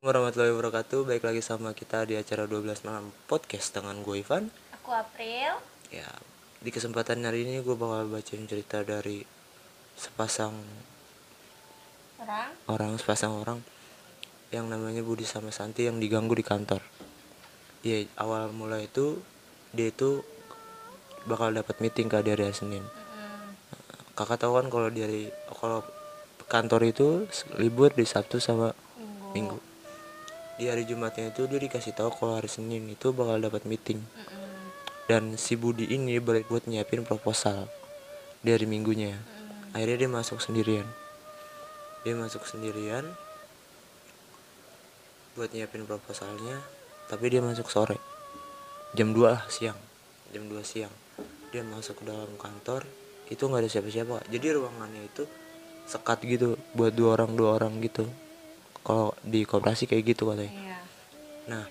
Warahmatullahi wabarakatuh. Baik lagi sama kita di acara 12 malam podcast dengan gue Ivan. Aku April. Ya, di kesempatan hari ini gue bakal bacain cerita dari sepasang orang yang namanya Budi sama Santi yang diganggu di kantor. Iya, awal mula itu dia itu bakal dapat meeting ke hari Senin. Kakak tahu kan kalau kantor itu libur di Sabtu sama Minggu. Di hari Jumatnya itu dia dikasih tahu kalau hari Senin itu bakal dapat meeting. Dan si Budi ini buat nyiapin proposal di hari Minggunya. Akhirnya dia masuk sendirian buat nyiapin proposalnya, tapi dia masuk sore, jam 2 siang. Dia masuk ke dalam kantor, itu nggak ada siapa-siapa. Jadi ruangannya itu sekat gitu, buat dua orang gitu. Kalau di koperasi kayak gitu katanya. Iya. Nah,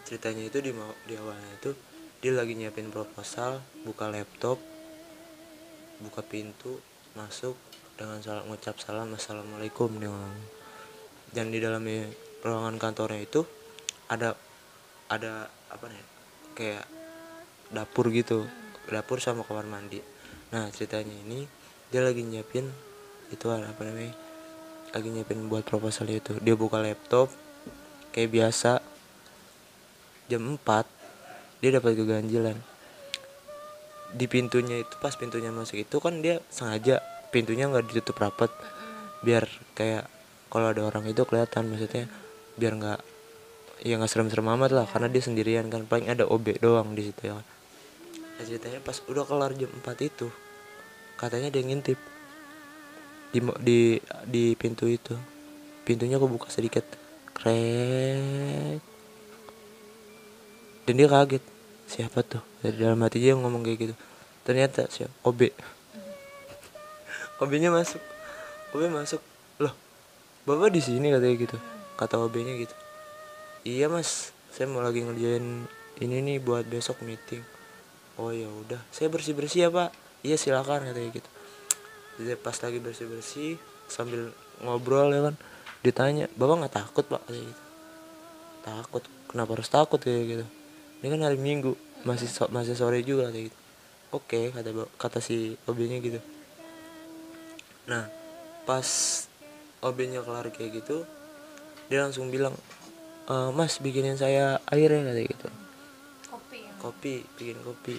ceritanya itu di awalnya itu dia lagi nyiapin proposal, buka laptop, buka pintu, masuk dengan ngucap salam, assalamualaikum dia ngomong. Dan di dalamnya ruangan kantornya itu ada apa nih, kayak dapur gitu, dapur sama kamar mandi. Nah, ceritanya ini dia lagi nyiapin itu lagi nyiapin buat proposal itu. Dia buka laptop kayak biasa. Jam 4 dia dapat keganjilan di pintunya itu. Pas pintunya masuk itu kan dia sengaja pintunya nggak ditutup rapat, biar kayak kalau ada orang itu kelihatan, maksudnya biar nggak serem-serem amat lah, karena dia sendirian kan, paling ada OB doang di situ ya. Nah, ceritanya pas udah kelar jam 4 itu katanya dia ngintip di pintu itu. Pintunya kebuka sedikit, krek, dan dia kaget, siapa tuh? Dari dalam hati dia ngomong kayak gitu. Ternyata siapa? OB. OB-nya masuk. Loh, bapak di sini katanya gitu. Kata OB-nya gitu. Iya mas, saya mau lagi ngerjain ini nih buat besok meeting. Oh ya udah, saya bersih-bersih ya pak. Iya silakan katanya gitu. Jadi pas lagi bersih-bersih sambil ngobrol ya kan, ditanya, bapak nggak takut pak katanya gitu. Takut? Kenapa harus takut kayak gitu? Ini kan hari Minggu, masih sore juga kayak gitu. Oke, kata si OB-nya gitu. Nah, pas OB-nya kelar kayak gitu, dia langsung bilang, mas bikinin saya air ya kayak gitu. Bikin kopi.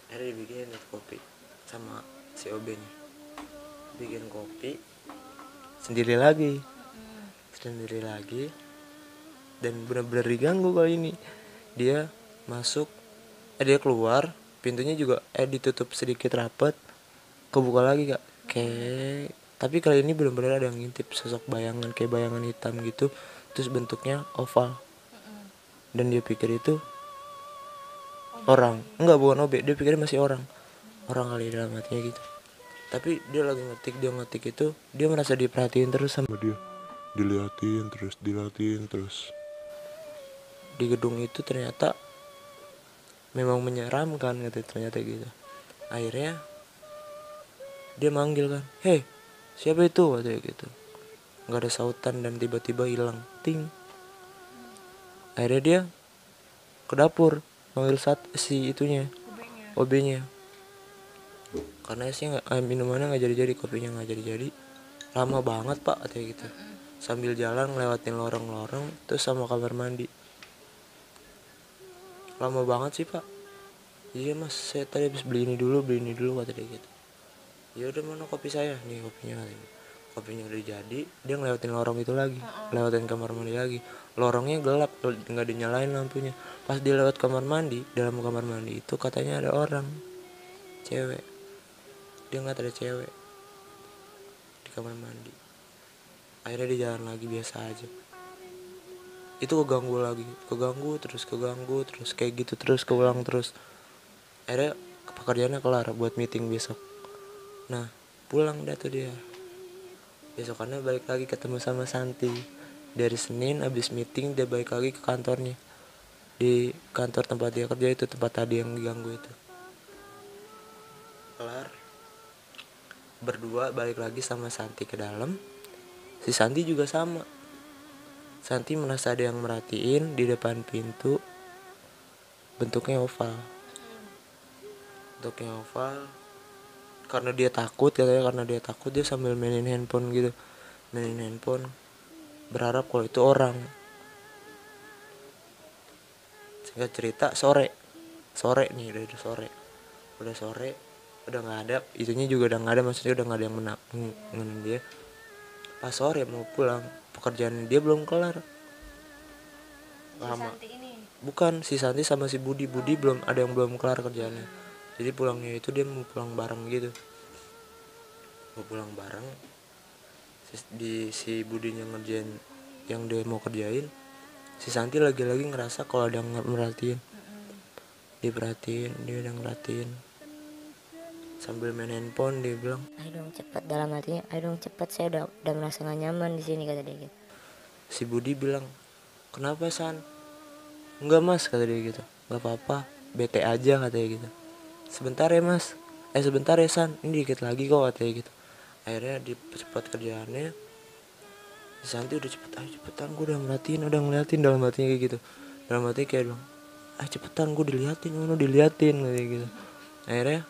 Akhirnya dibikinin kopi sama si OB-nya. Bikin kopi sendiri lagi. Dan benar-benar diganggu kali ini. Dia keluar, pintunya juga ditutup sedikit rapat, kebuka lagi kak. Tapi kali ini benar-benar ada yang ngintip, sosok bayangan, kayak bayangan hitam gitu, terus bentuknya oval. Dan dia pikir itu orang, bukan OB, dia pikir masih orang kali dalam hatinya gitu. Tapi dia lagi ngetik itu, dia merasa diperhatiin terus sama dia, diliatin terus. Di gedung itu ternyata memang menyeramkan gitu, ternyata gitu. Akhirnya dia manggil kan, hei siapa itu katanya gitu. Nggak ada sautan dan tiba-tiba hilang, ting. Akhirnya dia ke dapur manggil si itunya, OB-nya. Karena minumannya nggak jadi, kopinya nggak jadi. Lama banget pak katanya gitu. Sambil jalan ngelewatin lorong-lorong terus sama kamar mandi. Lama banget sih pak. Iya mas, saya tadi habis beli ini dulu kata dia gitu. Ya udah, mana kopi saya? Nih kopinya katanya. Kopinya udah jadi, dia ngelewatin lorong itu lagi, lewatin kamar mandi lagi. Lorongnya gelap, nggak dinyalain lampunya. Pas dia lewat kamar mandi, dalam kamar mandi itu katanya ada orang, cewek. Dia ngeliat ada cewek di kamar mandi. Akhirnya dia jalan lagi biasa aja. Itu keganggu terus kayak gitu terus, keulang terus. Akhirnya pekerjaannya kelar buat meeting besok. Nah pulang dah tuh dia, besokannya balik lagi ketemu sama Santi. Dari Senin abis meeting dia balik lagi ke kantornya, di kantor tempat dia kerja itu, tempat tadi yang diganggu itu. Kelar, berdua balik lagi sama Santi ke dalam. Si Santi juga sama, Santi merasa ada yang merhatiin di depan pintu, bentuknya oval. Karena dia takut katanya, dia sambil mainin handphone gitu, berharap kalau itu orang. Singkat cerita, sore nih, udah sore, udah nggak ada, itunya juga udah nggak ada, maksudnya udah nggak ada yang mengenai dia. Pas sore mau pulang, pekerjaan dia belum kelar, lama. Bukan, si Santi sama si Budi belum ada yang belum kelar kerjaannya. Jadi pulangnya itu dia mau pulang bareng gitu, si Budinya ngerjain yang dia mau kerjain. Si Santi lagi-lagi ngerasa kalau ada yang merhatiin. Dia udah merhatiin sambil main handphone. Dia bilang, ayo dong cepet, dalam hatinya ayo dong cepet, saya udah merasa gak nyaman di sini, kata dia gitu. Si Budi bilang, kenapa San? Enggak Mas, kata dia gitu, nggak apa-apa, bete aja, katanya gitu. Sebentar ya Mas, sebentar ya San, ini dikit lagi kok, katanya gitu. Akhirnya dipercepat kerjaannya. Santi udah cepetan, gue udah ngeliatin, dalam hatinya kayak gitu. Dalam hati kayak bilang, cepetan, gue diliatin kayak gitu. Akhirnya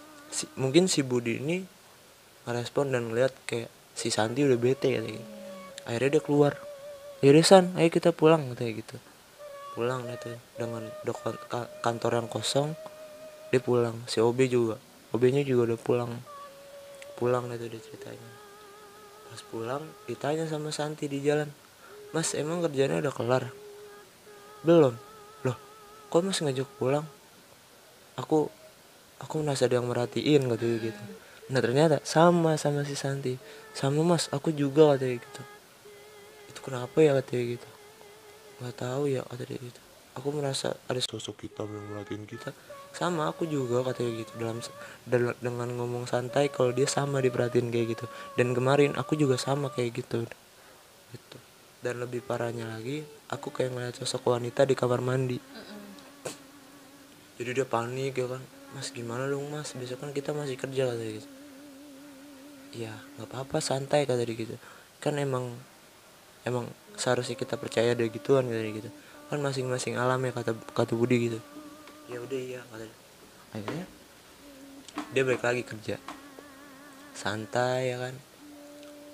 mungkin si Budi ini ngerespon dan ngeliat kayak si Santi udah bete kayak gitu. Akhirnya dia keluar, yaudah San, ayo kita pulang, kayak gitu. Pulang deh tuh dengan kantor yang kosong. Dia pulang, si OB-nya juga udah pulang deh tuh dia ceritanya. Pas pulang ditanya sama Santi di jalan, Mas emang kerjanya udah kelar? Belum. Loh kok Mas ngajak pulang? Aku merasa ada yang merhatiin, katanya gitu. Nah ternyata sama si Santi, sama Mas, aku juga, katanya gitu. Itu kenapa ya, katanya gitu. Nggak tahu ya, katanya gitu. Aku merasa ada sosok hitam yang merhatiin kita. Sama aku juga, katanya gitu. Dengan ngomong santai kalau dia sama diperhatiin kayak gitu. Dan kemarin aku juga sama kayak gitu. Dan lebih parahnya lagi, aku kayak ngeliat sosok wanita di kamar mandi. Jadi dia panik ya kan, Mas gimana dong Mas, besok kan kita masih kerja, katanya gitu. Ya nggak apa-apa, santai, kata dia gitu. Kan emang seharusnya kita percaya ada gituan, katanya gitu. Kan masing-masing alam ya, kata Budi gitu. Ya udah iya, kata dia. Akhirnya dia balik lagi kerja santai ya kan,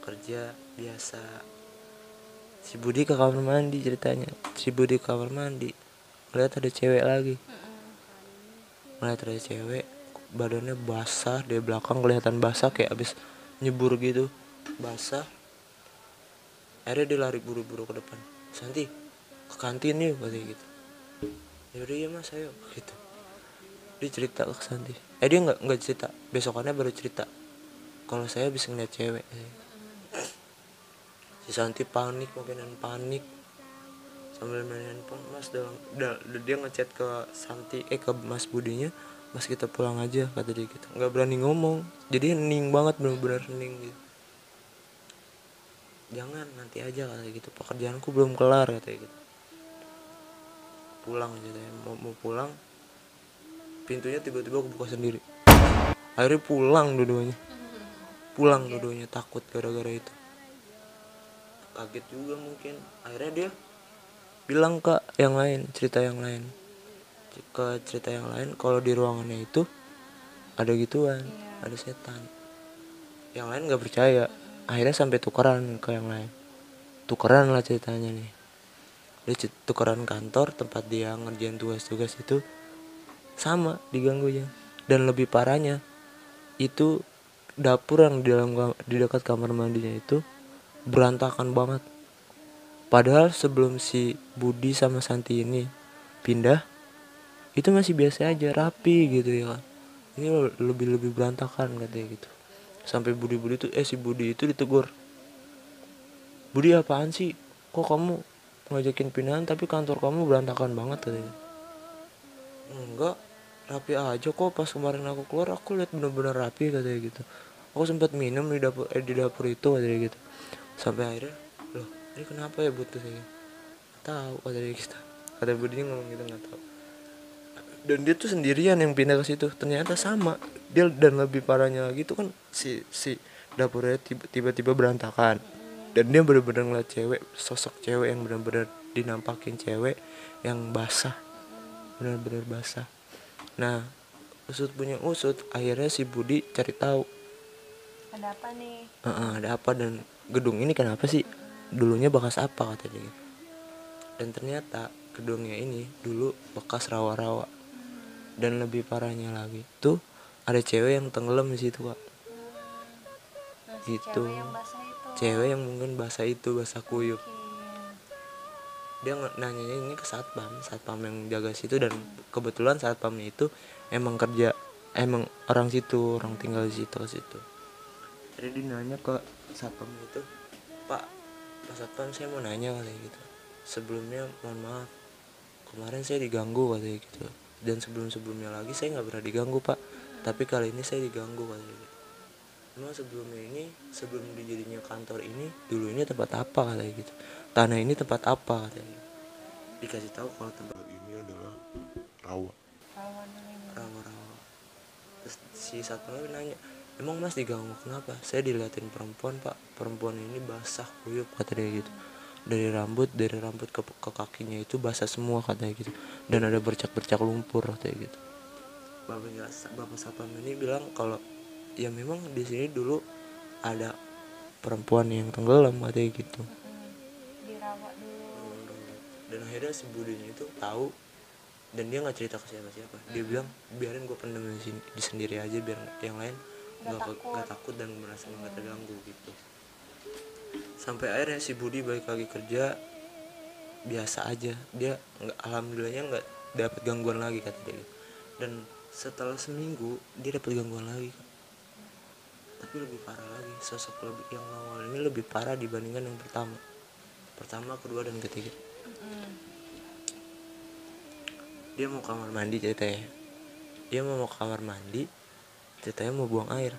kerja biasa. Si Budi ke kamar mandi, ceritanya ngeliat ada cewek lagi. Badannya basah, dari belakang kelihatan basah, kayak abis nyebur gitu, basah. Akhirnya dia lari buru-buru ke depan, Santi ke kantin yuk, katanya gitu. Yaudah iya Mas, ayo gitu. Dia cerita ke Santi, dia nggak cerita, besokannya baru cerita kalau saya bisa ngeliat cewek. Si Santi panik sambil main handphone. Mas dia ngechat ke Santi, ke Mas Budinya, Mas kita pulang aja, kata dia gitu. Nggak berani ngomong, jadi hening banget, benar-benar hening gitu. Jangan, nanti aja, kata gitu, pekerjaanku belum kelar, kata gitu. Pulang aja, mau pulang, pintunya tiba-tiba kebuka sendiri. Akhirnya pulang dua-duanya, takut gara-gara itu, kaget juga mungkin. Akhirnya dia bilang ke cerita yang lain kalau di ruangannya itu ada gituan, ada setan. Yang lain nggak percaya, akhirnya sampai tukeran ke yang lain. Tukeran lah ceritanya nih, dia tukeran kantor, tempat dia ngerjain tugas-tugas itu sama diganggunya. Dan lebih parahnya itu, dapur yang di dekat kamar mandinya itu berantakan banget. Padahal sebelum si Budi sama Santi ini pindah, itu masih biasa aja, rapi gitu ya kan. Ini lebih berantakan, katanya gitu. Sampai si Budi itu ditegur, Budi apaan sih, kok kamu ngajakin pindahan tapi kantor kamu berantakan banget, katanya. Enggak, rapi aja kok, pas kemarin aku keluar aku lihat bener-bener rapi, katanya gitu. aku sempat minum di dapur itu katanya gitu. Sampai akhirnya, loh ini kenapa ya butuh saya, tahu katanya gitu. Kata Budinya ngomong gitu, nggak tahu. Dan dia tuh sendirian yang pindah ke situ, ternyata sama dia. Dan lebih parahnya lagi tuh kan si dapurnya tiba-tiba berantakan, dan dia benar-benar ngeliat cewek, sosok cewek yang benar-benar dinampakin, cewek yang basah, benar-benar basah. Nah, usut punya usut, akhirnya si Budi cari tahu Ada apa nih? ada apa, dan gedung ini kenapa sih, dulunya bekas apa katanya gitu. Dan ternyata gedungnya ini dulu bekas rawa-rawa. Dan lebih parahnya lagi tuh, ada cewek yang tenggelam di situ kak. Nah, si Gitu, cewek yang basah itu cewek yang mungkin basah itu, basah kuyup. mungkin. Dia nanyanya ini ke satpam yang jaga situ. Dan kebetulan satpamnya itu emang kerja, emang orang situ, orang tinggal di situ. Jadi dia nanya ke satpam itu, Pak Satpam, saya mau nanya katanya gitu. Sebelumnya mohon maaf, kemarin saya diganggu katanya gitu. Dan sebelumnya lagi saya nggak pernah diganggu Pak, tapi kali ini saya diganggu katanya gitu. Emang sebelumnya ini, sebelum dijadinya kantor ini, dulu ini tempat apa katanya gitu. Tanah ini tempat apa katanya gitu. Dikasih tahu kalau tempat ini adalah rawa. Rawa. Terus si satpamnya nanya, emang mas diganggu kenapa? Saya diliatin perempuan Pak, perempuan ini basah kuyup katanya gitu. Dari rambut ke kakinya itu basah semua katanya gitu. Dan ada bercak lumpur katanya gitu. Bapak satpam ini bilang kalau ya memang di sini dulu ada perempuan yang tenggelam katanya gitu. Dirawat dulu. Dan akhirnya si Budinya itu tahu, dan dia nggak cerita ke siapa-siapa. Dia bilang biarin gue pendam di sendiri aja, biar yang lain nggak takut dan merasa nggak terganggu gitu. Sampai akhirnya si Budi balik lagi kerja biasa aja. Dia alhamdulillahnya nggak dapat gangguan lagi kata dia. Dan setelah seminggu dia dapat gangguan lagi. Tapi lebih parah lagi, sosok yang awal ini lebih parah dibandingkan yang pertama, kedua, dan ketiga. Dia mau kamar mandi ceritanya. Dia mau kamar mandi, ceritanya mau buang air.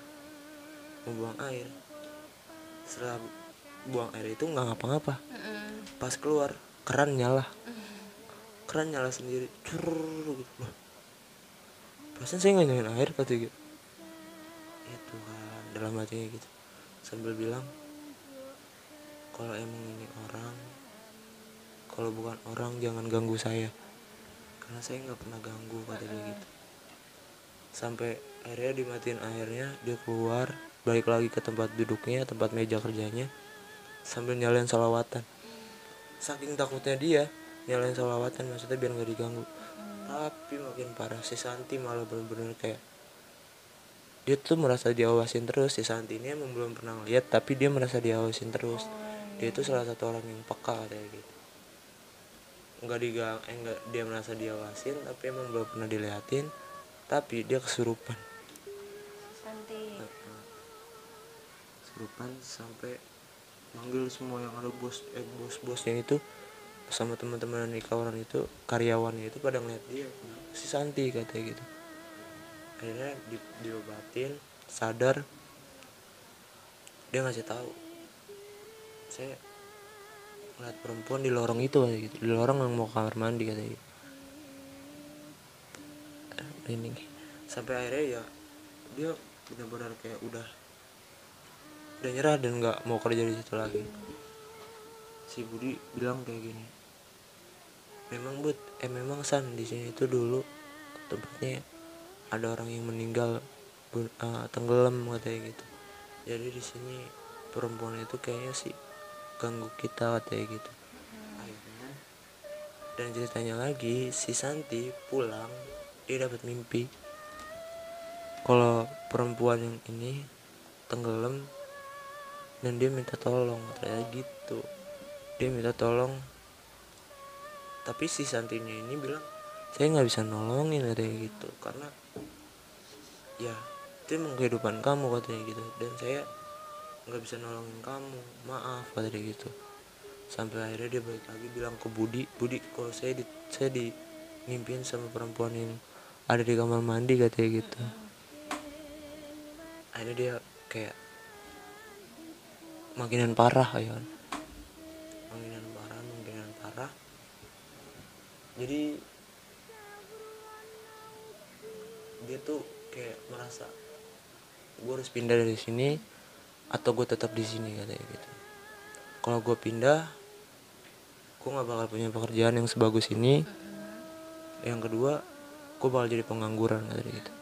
Setelah buang air itu nggak ngapa-ngapa. Pas keluar, keran nyala sendiri, curr gitu. Perasaan saya nggak nyalain air kata gitu. Ya Tuhan, dalam hatinya gitu, sambil bilang, kalau emang ini orang, kalau bukan orang jangan ganggu saya, karena saya nggak pernah ganggu kata dia gitu. Sampai akhirnya dimatiin airnya, dia keluar, balik lagi ke tempat duduknya, tempat meja kerjanya, sambil nyalain sholawatan. Saking takutnya dia nyalain sholawatan, maksudnya biar nggak diganggu. Tapi makin parah, si Santi malah bener-bener kayak dia tuh merasa diawasin terus. Si Santi ini emang belum pernah lihat, tapi dia merasa diawasin terus. Dia itu salah satu orang yang peka kayak gitu. Enggak dia merasa diawasin, tapi emang belum pernah dilihatin, tapi dia kesurupan. Kesurupan sampai manggil semua yang ada bos-bosnya itu sama teman-teman di kawanan itu, karyawannya itu pada ngeliat dia, si Santi katanya gitu. Akhirnya diobatin, sadar. Dia ngasih tahu, saya ngeliat perempuan di lorong itu kayak gitu, di lorong yang mau kamar mandi katanya gitu. Ini sampai akhirnya ya dia benar-benar kayak udah nyerah dan nggak mau kerja di situ lagi. Si Budi bilang kayak gini, memang San, di sini itu dulu tempatnya ada orang yang meninggal tenggelam katanya gitu. Jadi di sini perempuan itu kayaknya sih ganggu kita katanya gitu. Akhirnya, dan ceritanya lagi, si Santi pulang, dia dapat mimpi kalau perempuan yang ini tenggelam dan dia minta tolong katanya gitu. Dia minta tolong, tapi si Santinya ini bilang saya nggak bisa nolongin katanya gitu, karena ya itu emang kehidupan kamu katanya gitu, dan saya nggak bisa nolongin kamu, maaf katanya gitu. Sampai akhirnya dia balik lagi bilang ke Budi, kalau saya dimimpiin sama perempuan yang ada di kamar mandi katanya gitu. Akhirnya dia kayak makinan parah ya kan, makinan parah. Jadi dia tuh kayak merasa gue harus pindah dari sini atau gue tetap di sini katanya gitu. Kalau gue pindah, gue nggak bakal punya pekerjaan yang sebagus ini. Yang kedua, gue bakal jadi pengangguran katanya gitu.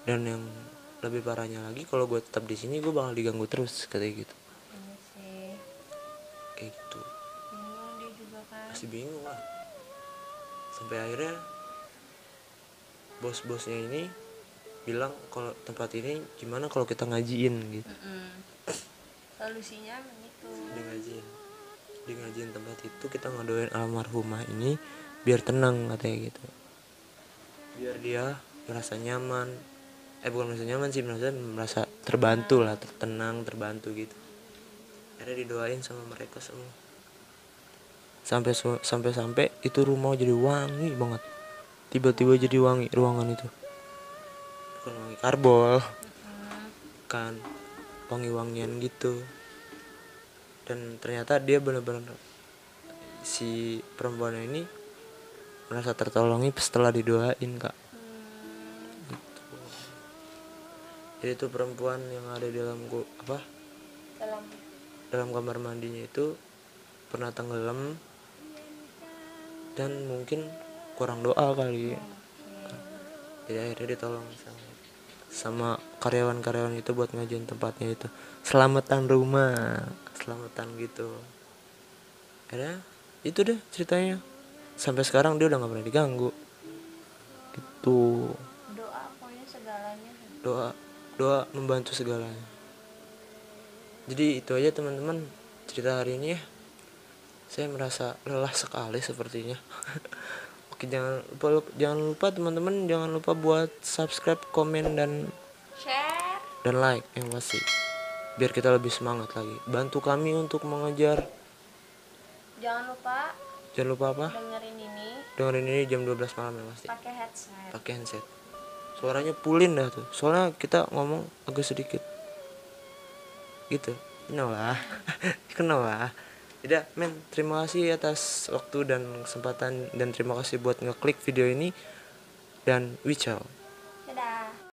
Dan yang lebih parahnya lagi, kalau gue tetap di sini, gue bakal diganggu terus katanya gitu. Iya sih. Kayak gitu. Bingung dia juga kan. Masih bingung lah. Sampai akhirnya bos-bosnya ini bilang kalau tempat ini gimana kalau kita ngajiin gitu. Solusinya begitu. Di ngajiin tempat itu, kita ngedoain almarhumah ini biar tenang katanya gitu, biar dia merasa nyaman, bukan merasa nyaman sih, merasa terbantu lah, tenang, terbantu gitu. Akhirnya didoain sama mereka semua, sampai itu rumah jadi wangi banget. Tiba-tiba jadi wangi ruangan itu, bukan wangi karbol kan, wangi-wangian gitu. Dan ternyata dia benar-benar, si perempuan ini merasa tertolongi setelah didoain kak. Gitu. Jadi itu perempuan yang ada di dalam kamar mandinya itu pernah tenggelam dan mungkin kurang doa kali ya. Jadi akhirnya ditolong sama karyawan-karyawan itu buat ngajuin tempatnya itu, selamatan rumah, selamatan gitu. Akhirnya itu deh ceritanya, sampai sekarang dia udah gak pernah diganggu gitu. Doa pokoknya segalanya. Doa membantu segalanya. Jadi itu aja teman-teman cerita hari ini ya. Saya merasa lelah sekali sepertinya. Oke, jangan lupa teman-teman, jangan lupa buat subscribe, komen dan like yang pasti, biar kita lebih semangat lagi. Bantu kami untuk mengejar. Jangan lupa apa? Dengerin ini jam 12 malam ya pasti. Pakai headset. Suaranya pulin dah tuh. Soalnya kita ngomong agak sedikit gitu. Kenal lah. Tidak, men, terima kasih atas waktu dan kesempatan, dan terima kasih buat ngeklik video ini, dan ciao.